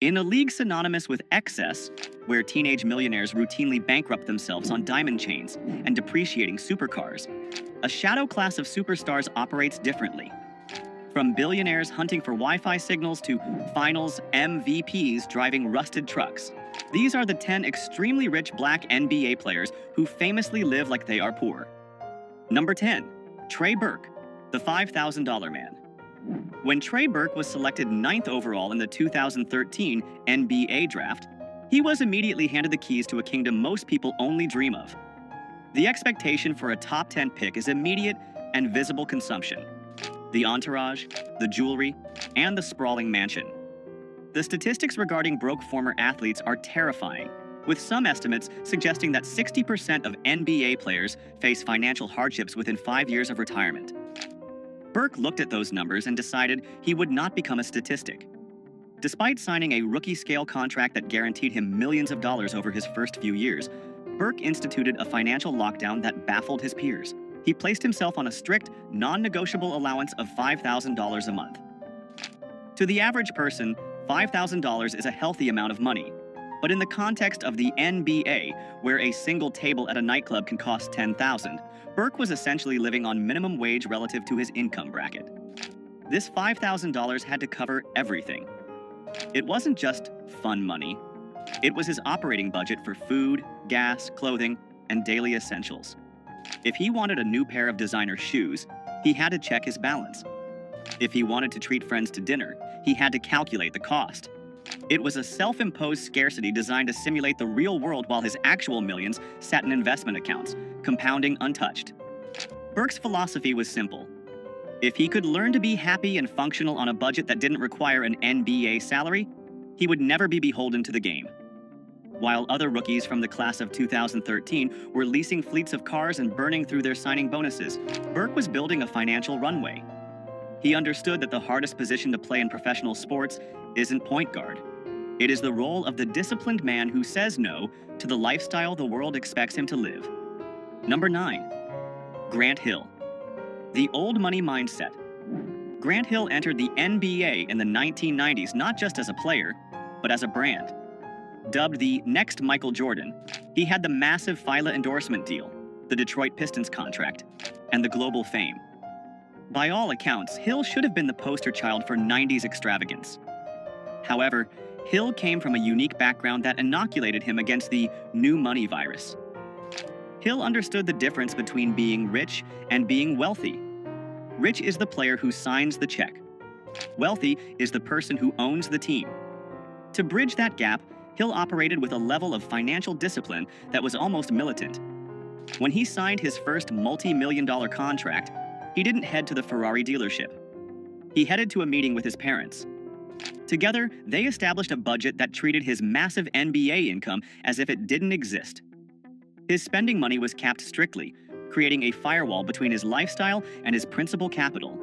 In a league synonymous with excess, where teenage millionaires routinely bankrupt themselves on diamond chains and depreciating supercars, a shadow class of superstars operates differently. From billionaires hunting for Wi-Fi signals to finals MVPs driving rusted trucks, these are the 10 extremely rich black NBA players who famously live like they are poor. Number 10. Trey Burke, the $5,000 man. When Trey Burke was selected 9th overall in the 2013 NBA draft, he was immediately handed the keys to a kingdom most people only dream of. The expectation for a top 10 pick is immediate and visible consumption. The entourage, the jewelry, and the sprawling mansion. The statistics regarding broke former athletes are terrifying, with some estimates suggesting that 60% of NBA players face financial hardships within 5 years of retirement. Burke looked at those numbers and decided he would not become a statistic. Despite signing a rookie-scale contract that guaranteed him millions of dollars over his first few years, Burke instituted a financial lockdown that baffled his peers. He placed himself on a strict, non-negotiable allowance of $5,000 a month. To the average person, $5,000 is a healthy amount of money. But in the context of the NBA, where a single table at a nightclub can cost $10,000, Burke was essentially living on minimum wage relative to his income bracket. This $5,000 had to cover everything. It wasn't just fun money. It was his operating budget for food, gas, clothing, and daily essentials. If he wanted a new pair of designer shoes, he had to check his balance. If he wanted to treat friends to dinner, he had to calculate the cost. It was a self-imposed scarcity designed to simulate the real world while his actual millions sat in investment accounts, compounding untouched. Burke's philosophy was simple. If he could learn to be happy and functional on a budget that didn't require an NBA salary, he would never be beholden to the game. While other rookies from the class of 2013 were leasing fleets of cars and burning through their signing bonuses, Burke was building a financial runway. He understood that the hardest position to play in professional sports isn't point guard. It is the role of the disciplined man who says no to the lifestyle the world expects him to live. Number 9. Grant Hill. The old money mindset. Grant Hill entered the NBA in the 1990s not just as a player, but as a brand. Dubbed the next Michael Jordan, he had the massive Fila endorsement deal, the Detroit Pistons contract, and the global fame. By all accounts, Hill should have been the poster child for 90s extravagance. However, Hill came from a unique background that inoculated him against the new money virus. Hill understood the difference between being rich and being wealthy. Rich is the player who signs the check. Wealthy is the person who owns the team. To bridge that gap, Hill operated with a level of financial discipline that was almost militant. When he signed his first multi-million-dollar contract, he didn't head to the Ferrari dealership. He headed to a meeting with his parents. Together, they established a budget that treated his massive NBA income as if it didn't exist. His spending money was capped strictly, creating a firewall between his lifestyle and his principal capital.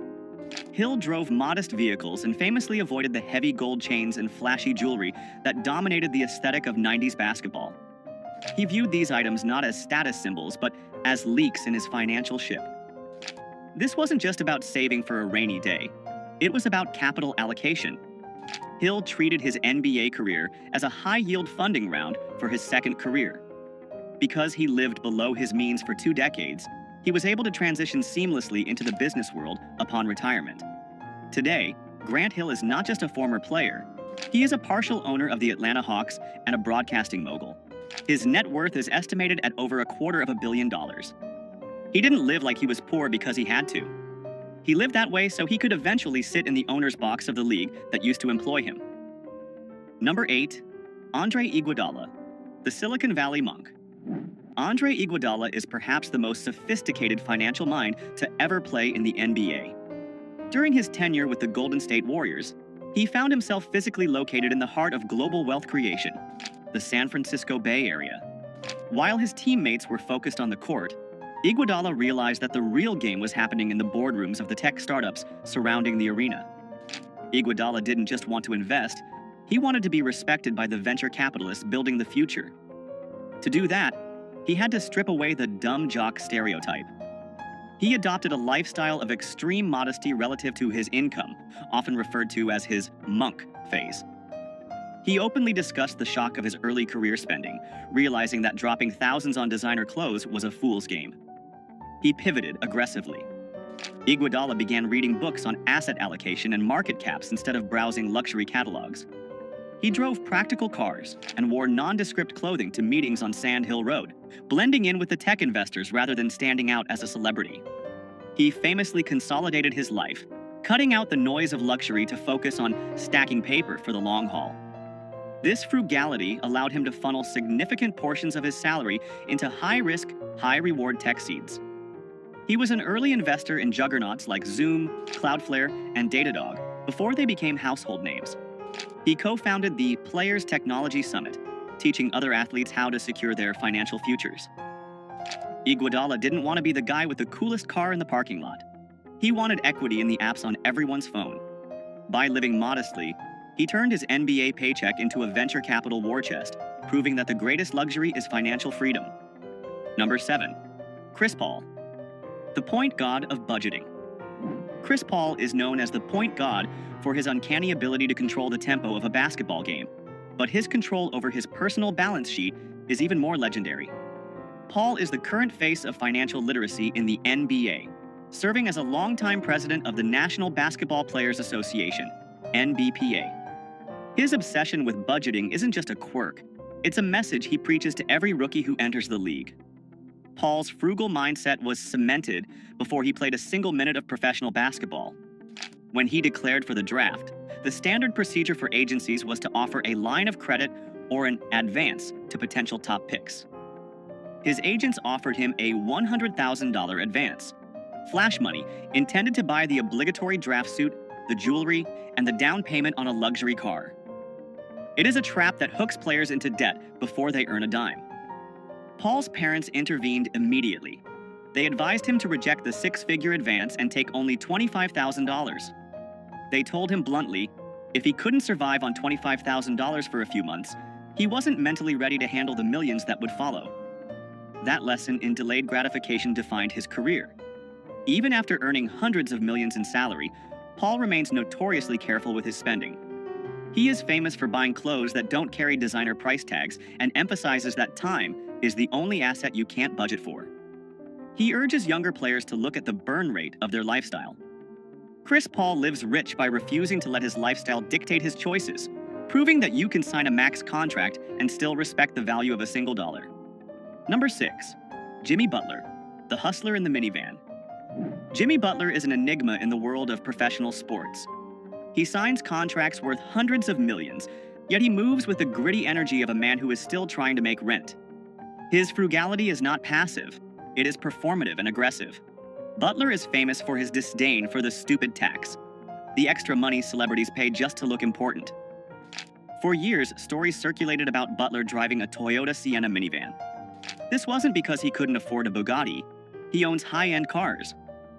Hill drove modest vehicles and famously avoided the heavy gold chains and flashy jewelry that dominated the aesthetic of 90s basketball. He viewed these items not as status symbols, but as leaks in his financial ship. This wasn't just about saving for a rainy day. It was about capital allocation. Hill treated his NBA career as a high-yield funding round for his second career. Because he lived below his means for 2 decades, he was able to transition seamlessly into the business world upon retirement. Today, Grant Hill is not just a former player. He is a partial owner of the Atlanta Hawks and a broadcasting mogul. His net worth is estimated at over $250 million. He didn't live like he was poor because he had to. He lived that way so he could eventually sit in the owner's box of the league that used to employ him. Number 8. Andre Iguodala, the Silicon Valley monk. Andre Iguodala is perhaps the most sophisticated financial mind to ever play in the NBA. During his tenure with the Golden State Warriors, he found himself physically located in the heart of global wealth creation, the San Francisco Bay Area. While his teammates were focused on the court, Iguodala realized that the real game was happening in the boardrooms of the tech startups surrounding the arena. Iguodala didn't just want to invest, he wanted to be respected by the venture capitalists building the future. To do that, he had to strip away the dumb jock stereotype. He adopted a lifestyle of extreme modesty relative to his income, often referred to as his monk phase. He openly discussed the shock of his early career spending, realizing that dropping thousands on designer clothes was a fool's game. He pivoted aggressively. Iguodala began reading books on asset allocation and market caps instead of browsing luxury catalogs. He drove practical cars and wore nondescript clothing to meetings on Sand Hill Road, blending in with the tech investors rather than standing out as a celebrity. He famously consolidated his life, cutting out the noise of luxury to focus on stacking paper for the long haul. This frugality allowed him to funnel significant portions of his salary into high-risk, high-reward tech seeds. He was an early investor in juggernauts like Zoom, Cloudflare, and Datadog before they became household names. He co-founded the Players Technology Summit, teaching other athletes how to secure their financial futures. Iguodala didn't want to be the guy with the coolest car in the parking lot. He wanted equity in the apps on everyone's phone. By living modestly, he turned his NBA paycheck into a venture capital war chest, proving that the greatest luxury is financial freedom. Number 7. Chris Paul, the point god of budgeting. Chris Paul is known as the point god for his uncanny ability to control the tempo of a basketball game, but his control over his personal balance sheet is even more legendary. Paul is the current face of financial literacy in the NBA, serving as a longtime president of the National Basketball Players Association, NBPA. His obsession with budgeting isn't just a quirk, it's a message he preaches to every rookie who enters the league. Paul's frugal mindset was cemented before he played a single minute of professional basketball. When he declared for the draft, the standard procedure for agencies was to offer a line of credit or an advance to potential top picks. His agents offered him a $100,000 advance, flash money intended to buy the obligatory draft suit, the jewelry, and the down payment on a luxury car. It is a trap that hooks players into debt before they earn a dime. Paul's parents intervened immediately. They advised him to reject the six-figure advance and take only $25,000. They told him bluntly, if he couldn't survive on $25,000 for a few months, he wasn't mentally ready to handle the millions that would follow. That lesson in delayed gratification defined his career. Even after earning hundreds of millions in salary, Paul remains notoriously careful with his spending. He is famous for buying clothes that don't carry designer price tags and emphasizes that time is the only asset you can't budget for. He urges younger players to look at the burn rate of their lifestyle. Chris Paul lives rich by refusing to let his lifestyle dictate his choices, proving that you can sign a max contract and still respect the value of a single dollar. Number 6. Jimmy Butler, the hustler in the minivan. Jimmy Butler is an enigma in the world of professional sports. He signs contracts worth hundreds of millions, yet he moves with the gritty energy of a man who is still trying to make rent. His frugality is not passive, it is performative and aggressive. Butler is famous for his disdain for the stupid tax, the extra money celebrities pay just to look important. For years, stories circulated about Butler driving a Toyota Sienna minivan. This wasn't because he couldn't afford a Bugatti. He owns high-end cars.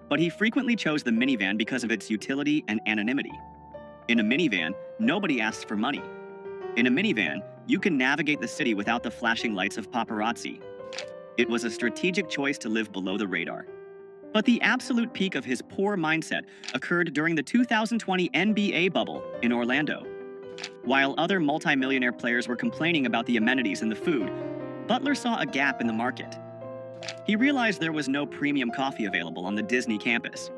But he frequently chose the minivan because of its utility and anonymity. In a minivan, nobody asks for money. In a minivan, you can navigate the city without the flashing lights of paparazzi. It was a strategic choice to live below the radar. But the absolute peak of his poor mindset occurred during the 2020 NBA bubble in Orlando. While other multimillionaire players were complaining about the amenities and the food, Butler saw a gap in the market. He realized there was no premium coffee available on the Disney campus.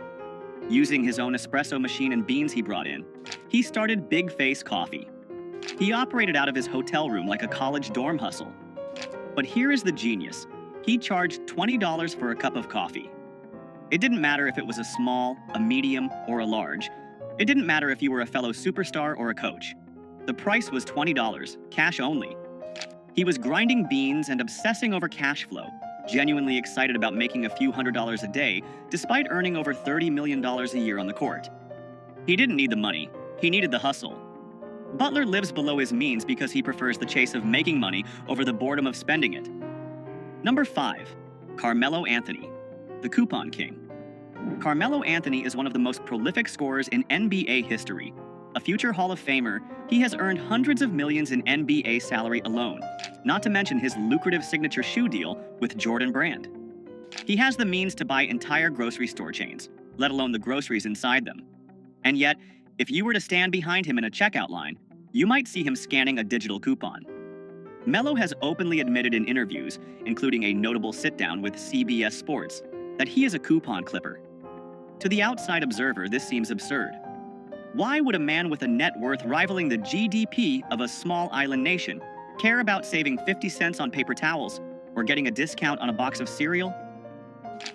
Using his own espresso machine and beans he brought in, he started Big Face Coffee. He operated out of his hotel room like a college dorm hustle. But here is the genius. He charged $20 for a cup of coffee. It didn't matter if it was a small, a medium, or a large. It didn't matter if you were a fellow superstar or a coach. The price was $20, cash only. He was grinding beans and obsessing over cash flow, genuinely excited about making a few $100s a day, despite earning over $30 million a year on the court. He didn't need the money, he needed the hustle. Butler lives below his means because he prefers the chase of making money over the boredom of spending it. Number 5. Carmelo Anthony, the Coupon King. Carmelo Anthony is one of the most prolific scorers in NBA history. A future Hall of Famer, he has earned hundreds of millions in NBA salary alone, not to mention his lucrative signature shoe deal with Jordan Brand. He has the means to buy entire grocery store chains, let alone the groceries inside them. And yet, if you were to stand behind him in a checkout line, You might see him scanning a digital coupon. Melo has openly admitted in interviews, including a notable sit-down with CBS Sports, that he is a coupon clipper. To the outside observer, this seems absurd. Why would a man with a net worth rivaling the GDP of a small island nation care about saving 50 cents on paper towels or getting a discount on a box of cereal?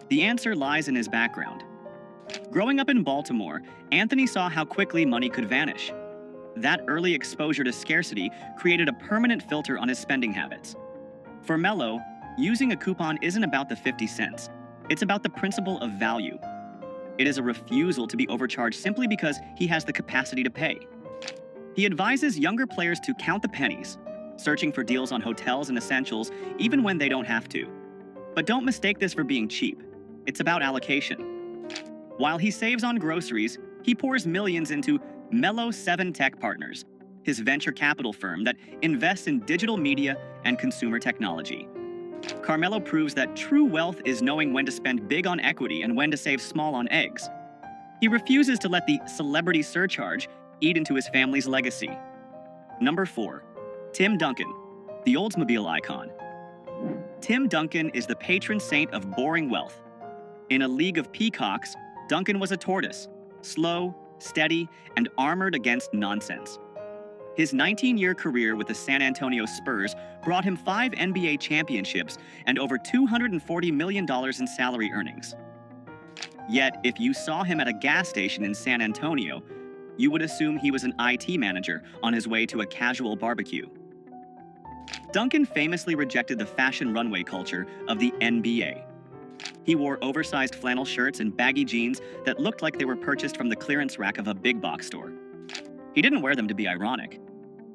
The answer lies in his background. Growing up in Baltimore, Anthony saw how quickly money could vanish. That early exposure to scarcity created a permanent filter on his spending habits. For Melo, using a coupon isn't about the 50 cents. It's about the principle of value. It is a refusal to be overcharged simply because he has the capacity to pay. He advises younger players to count the pennies, searching for deals on hotels and essentials even when they don't have to. But don't mistake this for being cheap. It's about allocation. While he saves on groceries, he pours millions into Melo 7 Tech Partners, his venture capital firm that invests in digital media and consumer technology. Carmelo proves that true wealth is knowing when to spend big on equity and when to save small on eggs. He refuses to let the celebrity surcharge eat into his family's legacy. Number 4. Tim Duncan, the Oldsmobile icon. Tim Duncan is the patron saint of boring wealth. In a league of peacocks, Duncan was a tortoise, slow, steady, and armored against nonsense. His 19-year career with the San Antonio Spurs brought him 5 NBA championships and over $240 million in salary earnings. Yet, if you saw him at a gas station in San Antonio, you would assume he was an IT manager on his way to a casual barbecue. Duncan famously rejected the fashion runway culture of the NBA. He wore oversized flannel shirts and baggy jeans that looked like they were purchased from the clearance rack of a big box store. He didn't wear them to be ironic.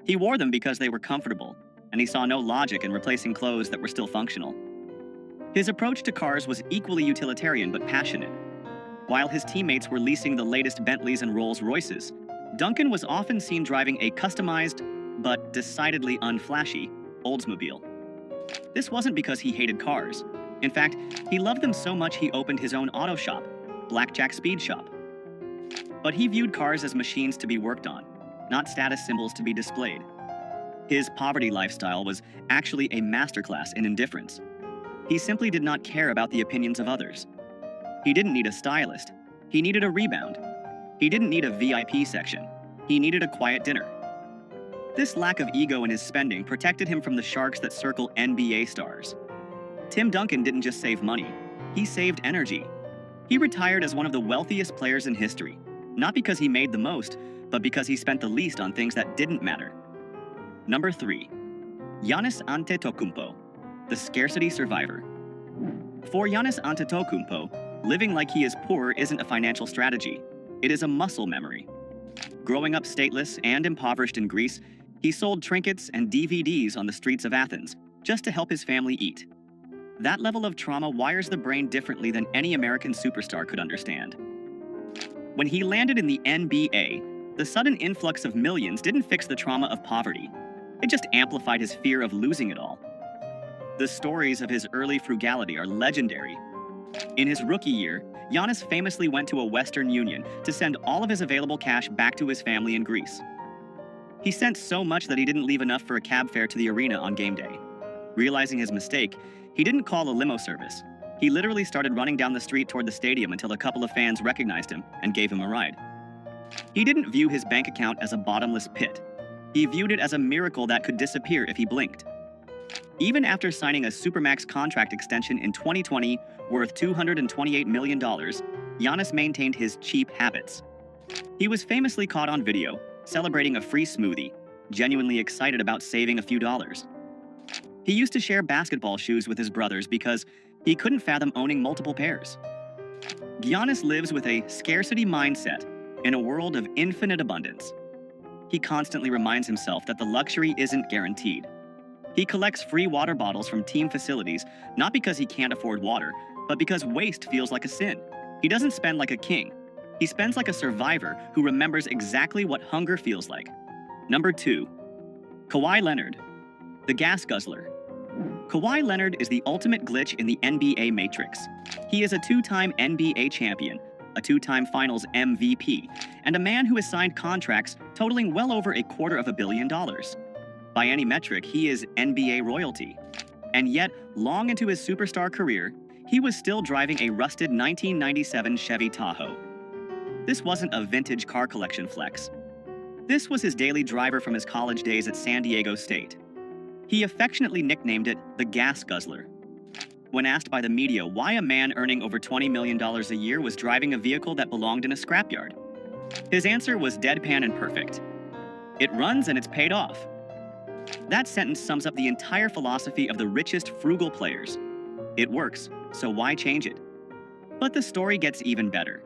He wore them because they were comfortable, and he saw no logic in replacing clothes that were still functional. His approach to cars was equally utilitarian but passionate. While his teammates were leasing the latest Bentleys and Rolls-Royces, Duncan was often seen driving a customized, but decidedly unflashy, Oldsmobile. This wasn't because he hated cars. In fact, he loved them so much he opened his own auto shop, Blackjack Speed Shop. But he viewed cars as machines to be worked on, not status symbols to be displayed. His poverty lifestyle was actually a masterclass in indifference. He simply did not care about the opinions of others. He didn't need a stylist. He needed a rebound. He didn't need a VIP section. He needed a quiet dinner. This lack of ego in his spending protected him from the sharks that circle NBA stars. Tim Duncan didn't just save money. He saved energy. He retired as one of the wealthiest players in history, not because he made the most, but because he spent the least on things that didn't matter. Number 3. Giannis Antetokounmpo, the scarcity survivor. For Giannis Antetokounmpo, living like he is poor isn't a financial strategy. It is a muscle memory. Growing up stateless and impoverished in Greece, he sold trinkets and DVDs on the streets of Athens just to help his family eat. That level of trauma wires the brain differently than any American superstar could understand. When he landed in the NBA, the sudden influx of millions didn't fix the trauma of poverty. It just amplified his fear of losing it all. The stories of his early frugality are legendary. In his rookie year, Giannis famously went to a Western Union to send all of his available cash back to his family in Greece. He sent so much that he didn't leave enough for a cab fare to the arena on game day. Realizing his mistake, he didn't call a limo service. He literally started running down the street toward the stadium until a couple of fans recognized him and gave him a ride. He didn't view his bank account as a bottomless pit. He viewed it as a miracle that could disappear if he blinked. Even after signing a Supermax contract extension in 2020 worth $228 million, Giannis maintained his cheap habits. He was famously caught on video, celebrating a free smoothie, genuinely excited about saving a few dollars. He used to share basketball shoes with his brothers because he couldn't fathom owning multiple pairs. Giannis lives with a scarcity mindset in a world of infinite abundance. He constantly reminds himself that the luxury isn't guaranteed. He collects free water bottles from team facilities, not because he can't afford water, but because waste feels like a sin. He doesn't spend like a king. He spends like a survivor who remembers exactly what hunger feels like. Number 2. Kawhi Leonard, the gas guzzler. Kawhi Leonard is the ultimate glitch in the NBA matrix. He is a 2-time NBA champion, a two-time Finals MVP, and a man who has signed contracts totaling well over $250 million. By any metric, he is NBA royalty. And yet, long into his superstar career, he was still driving a rusted 1997 Chevy Tahoe. This wasn't a vintage car collection flex. This was his daily driver from his college days at San Diego State. He affectionately nicknamed it the Gas Guzzler. When asked by the media why a man earning over $20 million a year was driving a vehicle that belonged in a scrapyard, his answer was deadpan and perfect. It runs and it's paid off. That sentence sums up the entire philosophy of the richest frugal players. It works, so why change it? But the story gets even better.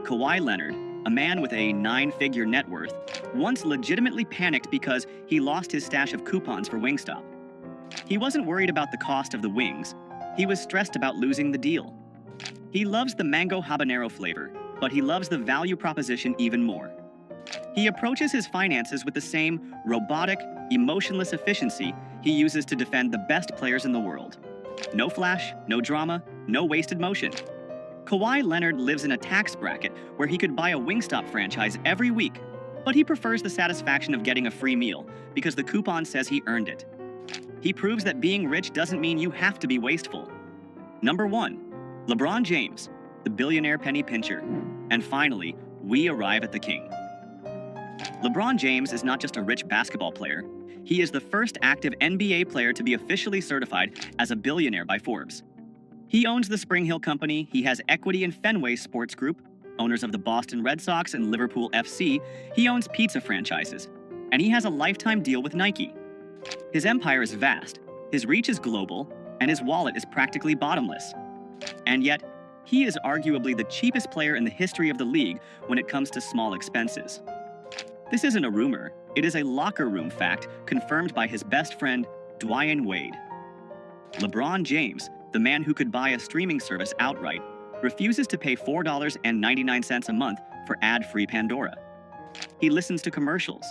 Kawhi Leonard, a man with a 9-figure net worth, once legitimately panicked because he lost his stash of coupons for Wingstop. He wasn't worried about the cost of the wings. He was stressed about losing the deal. He loves the mango habanero flavor, but he loves the value proposition even more. He approaches his finances with the same robotic, emotionless efficiency he uses to defend the best players in the world. No flash, no drama, no wasted motion. Kawhi Leonard lives in a tax bracket where he could buy a Wingstop franchise every week, but he prefers the satisfaction of getting a free meal because the coupon says he earned it. He proves that being rich doesn't mean you have to be wasteful. Number 1, LeBron James, the billionaire penny pincher. And finally, we arrive at the king. LeBron James is not just a rich basketball player. He is the first active NBA player to be officially certified as a billionaire by Forbes. He owns the Spring Hill Company, he has equity in Fenway Sports Group, owners of the Boston Red Sox and Liverpool FC, he owns pizza franchises, and he has a lifetime deal with Nike. His empire is vast, his reach is global, and his wallet is practically bottomless. And yet, he is arguably the cheapest player in the history of the league when it comes to small expenses. This isn't a rumor, it is a locker room fact confirmed by his best friend, Dwyane Wade. LeBron James, the man who could buy a streaming service outright, refuses to pay $4.99 a month for ad-free Pandora. He listens to commercials.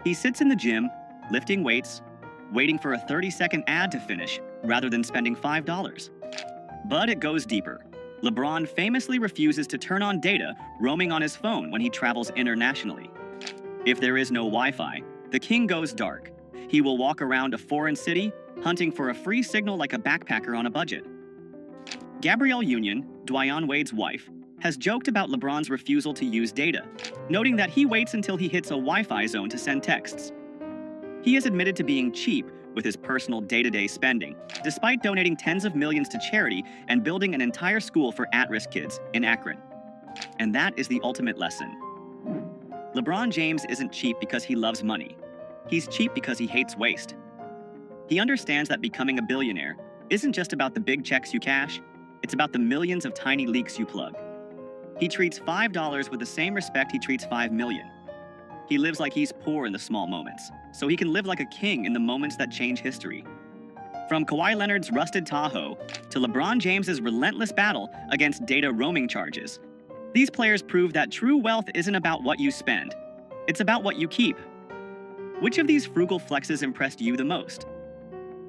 He sits in the gym, lifting weights, waiting for a 30-second ad to finish rather than spending $5. But it goes deeper. LeBron famously refuses to turn on data roaming on his phone when he travels internationally. If there is no Wi-Fi, the king goes dark. He will walk around a foreign city, hunting for a free signal like a backpacker on a budget. Gabrielle Union, Dwyane Wade's wife, has joked about LeBron's refusal to use data, noting that he waits until he hits a Wi-Fi zone to send texts. He has admitted to being cheap with his personal day-to-day spending, despite donating tens of millions to charity and building an entire school for at-risk kids in Akron. And that is the ultimate lesson. LeBron James isn't cheap because he loves money. He's cheap because he hates waste. He understands that becoming a billionaire isn't just about the big checks you cash, it's about the millions of tiny leaks you plug. He treats $5 with the same respect he treats $5 million. He lives like he's poor in the small moments, so he can live like a king in the moments that change history. From Kawhi Leonard's rusted Tahoe to LeBron James's relentless battle against data roaming charges, these players prove that true wealth isn't about what you spend, it's about what you keep. Which of these frugal flexes impressed you the most?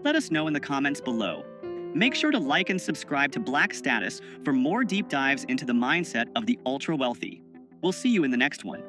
Let us know in the comments below. Make sure to like and subscribe to Black Status for more deep dives into the mindset of the ultra-wealthy. We'll see you in the next one.